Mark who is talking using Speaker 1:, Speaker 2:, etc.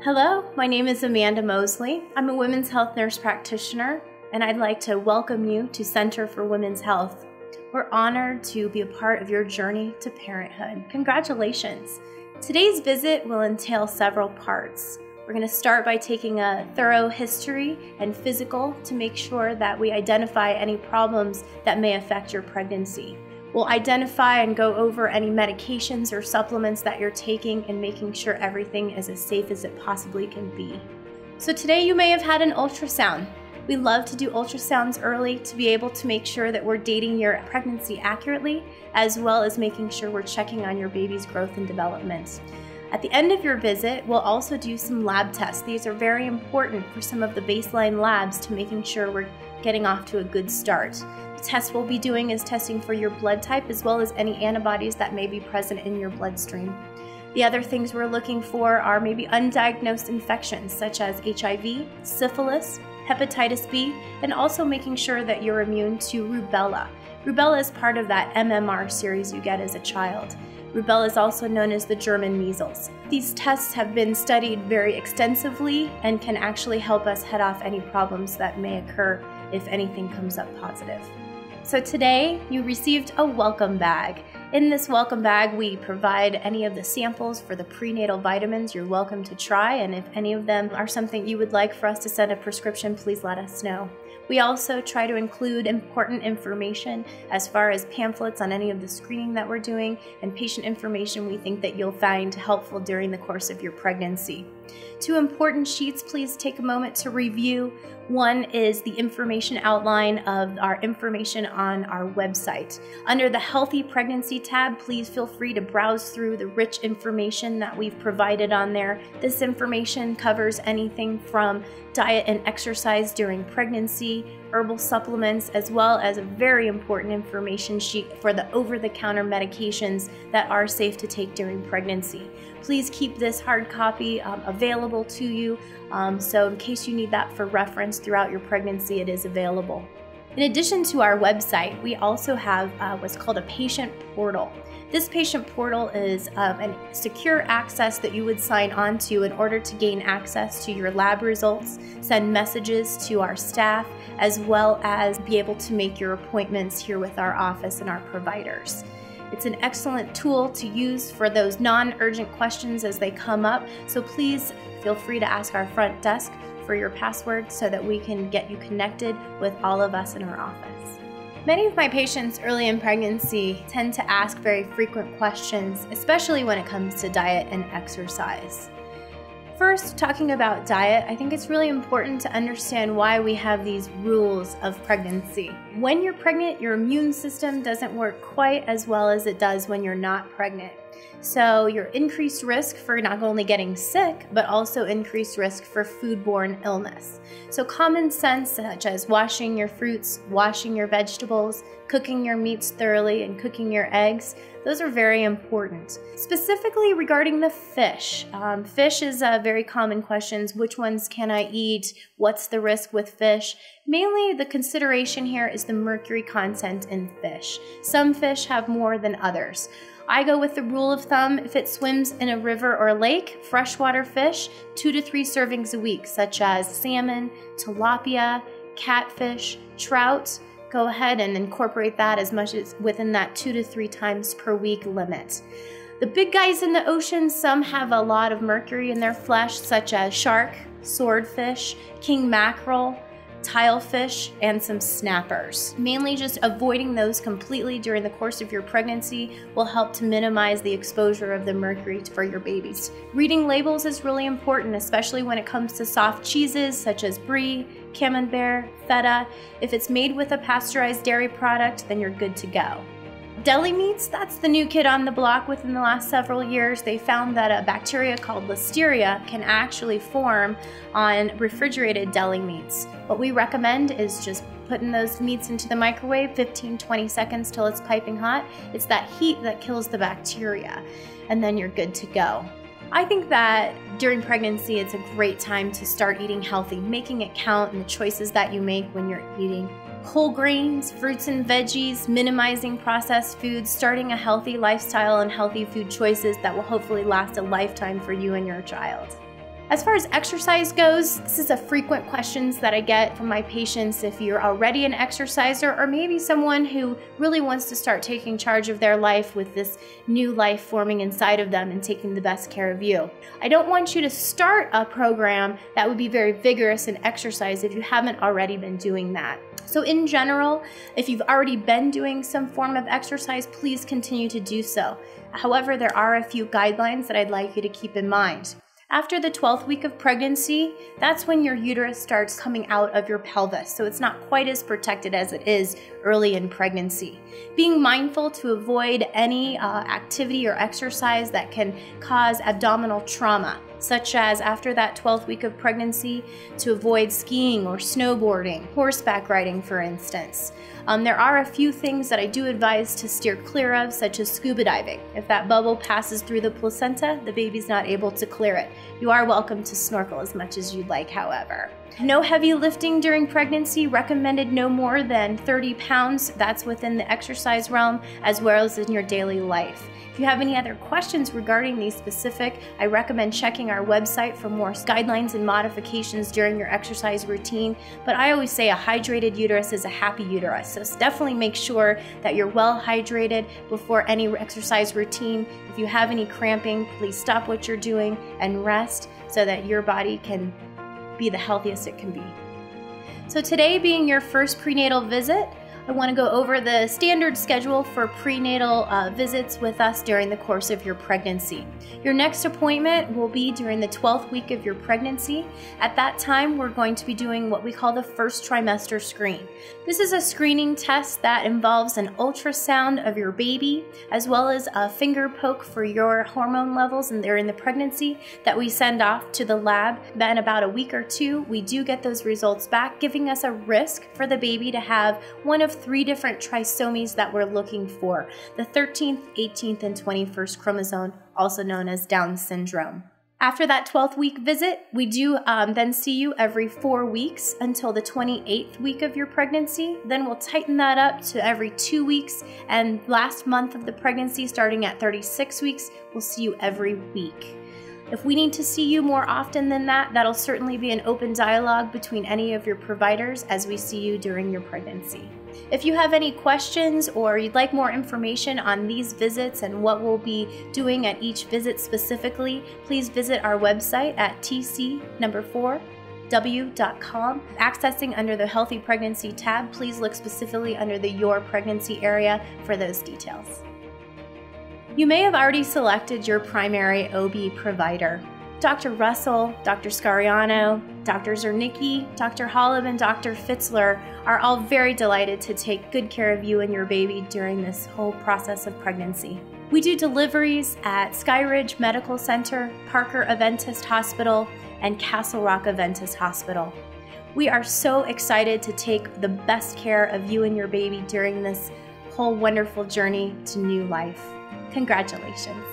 Speaker 1: Hello, my name is Amanda Moseley. I'm a women's health nurse practitioner, and I'd like to welcome you to Center for Women's Health. We're honored to be a part of your journey to parenthood. Congratulations! Today's visit will entail several parts. We're going to start by taking a thorough history and physical to make sure that we identify any problems that may affect your pregnancy. We'll identify and go over any medications or supplements that you're taking and making sure everything is as safe as it possibly can be. So today you may have had an ultrasound. We love to do ultrasounds early to be able to make sure that we're dating your pregnancy accurately, as well as making sure we're checking on your baby's growth and development. At the end of your visit, we'll also do some lab tests. These are very important for some of the baseline labs to making sure we're getting off to a good start. The test we'll be doing is testing for your blood type as well as any antibodies that may be present in your bloodstream. The other things we're looking for are maybe undiagnosed infections such as HIV, syphilis, hepatitis B, and also making sure that you're immune to rubella. Rubella is part of that MMR series you get as a child. Rubella is also known as the German measles. These tests have been studied very extensively and can actually help us head off any problems that may occur if anything comes up positive. So today you received a welcome bag. In this welcome bag we provide any of the samples for the prenatal vitamins you're welcome to try, and if any of them are something you would like for us to send a prescription, please let us know. We also try to include important information as far as pamphlets on any of the screening that we're doing and patient information we think that you'll find helpful during the course of your pregnancy. 2 important sheets please take a moment to review. One is the information outline of our information on our website. Under the Healthy Pregnancy tab, please feel free to browse through the rich information that we've provided on there. This information covers anything from diet and exercise during pregnancy, herbal supplements, as well as a very important information sheet for the over-the-counter medications that are safe to take during pregnancy. Please keep this hard copy available to you, so in case you need that for reference throughout your pregnancy, it is available. In addition to our website, we also have what's called a patient portal. This patient portal is a secure access that you would sign on to in order to gain access to your lab results, send messages to our staff, as well as be able to make your appointments here with our office and our providers. It's an excellent tool to use for those non-urgent questions as they come up, so please feel free to ask our front desk for your password so that we can get you connected with all of us in our office. Many of my patients early in pregnancy tend to ask very frequent questions, especially when it comes to diet and exercise. First, talking about diet, I think it's really important to understand why we have these rules of pregnancy. When you're pregnant, your immune system doesn't work quite as well as it does when you're not pregnant. So you're increased risk for not only getting sick, but also increased risk for foodborne illness. So common sense such as washing your fruits, washing your vegetables, cooking your meats thoroughly, and cooking your eggs, those are very important. Specifically regarding the fish. Fish is a very common question. Which ones can I eat? What's the risk with fish? Mainly the consideration here is the mercury content in fish. Some fish have more than others. I go with the rule of thumb, if it swims in a river or lake, freshwater fish, 2 to 3 servings a week, such as salmon, tilapia, catfish, trout. Go ahead and incorporate that as much as within that 2 to 3 times per week limit. The big guys in the ocean, some have a lot of mercury in their flesh, such as shark, swordfish, king mackerel, tilefish, and some snappers. Mainly just avoiding those completely during the course of your pregnancy will help to minimize the exposure of the mercury for your babies. Reading labels is really important, especially when it comes to soft cheeses such as brie, camembert, feta. If it's made with a pasteurized dairy product, then you're good to go. Deli meats, that's the new kid on the block within the last several years. They found that a bacteria called Listeria can actually form on refrigerated deli meats. What we recommend is just putting those meats into the microwave 15-20 seconds till it's piping hot. It's that heat that kills the bacteria, and then you're good to go. I think that during pregnancy, it's a great time to start eating healthy, making it count in the choices that you make when you're eating whole grains, fruits and veggies, minimizing processed foods, starting a healthy lifestyle and healthy food choices that will hopefully last a lifetime for you and your child. As far as exercise goes, this is a frequent questions that I get from my patients. If you're already an exerciser or maybe someone who really wants to start taking charge of their life with this new life forming inside of them and taking the best care of you. I don't want you to start a program that would be very vigorous in exercise if you haven't already been doing that. So in general, if you've already been doing some form of exercise, please continue to do so. However, there are a few guidelines that I'd like you to keep in mind. After the 12th week of pregnancy, that's when your uterus starts coming out of your pelvis, so it's not quite as protected as it is early in pregnancy. Being mindful to avoid any activity or exercise that can cause abdominal trauma, such as after that 12th week of pregnancy, to avoid skiing or snowboarding, horseback riding, for instance. There are a few things that I do advise to steer clear of, such as scuba diving. If that bubble passes through the placenta, the baby's not able to clear it. You are welcome to snorkel as much as you'd like, however. No heavy lifting during pregnancy, recommended no more than 30 pounds. That's within the exercise realm as well as in your daily life. If you have any other questions regarding these specific, I recommend checking our website for more guidelines and modifications during your exercise routine. But I always say a hydrated uterus is a happy uterus. So definitely make sure that you're well hydrated before any exercise routine. If you have any cramping, please stop what you're doing and rest so that your body can be the healthiest it can be. So today being your first prenatal visit, I want to go over the standard schedule for prenatal visits with us during the course of your pregnancy. Your next appointment will be during the 12th week of your pregnancy. At that time, we're going to be doing what we call the first trimester screen. This is a screening test that involves an ultrasound of your baby, as well as a finger poke for your hormone levels during the pregnancy that we send off to the lab. Then about a week or two, we do get those results back, giving us a risk for the baby to have one of 3 different trisomies that we're looking for: the 13th, 18th, and 21st chromosome, also known as Down syndrome. After that 12th week visit, we do then see you every 4 weeks until the 28th week of your pregnancy. Then we'll tighten that up to every 2 weeks, and last month of the pregnancy, starting at 36 weeks, we'll see you every week. If we need to see you more often than that, that'll certainly be an open dialogue between any of your providers as we see you during your pregnancy. If you have any questions or you'd like more information on these visits and what we'll be doing at each visit specifically, please visit our website at tc4w.com. Accessing under the Healthy Pregnancy tab, please look specifically under the Your Pregnancy area for those details. You may have already selected your primary OB provider. Dr. Russell, Dr. Scariano, Dr. Zernicki, Dr. Holub, and Dr. Fitzler are all very delighted to take good care of you and your baby during this whole process of pregnancy. We do deliveries at Skyridge Medical Center, Parker Adventist Hospital, and Castle Rock Adventist Hospital. We are so excited to take the best care of you and your baby during this whole wonderful journey to new life. Congratulations.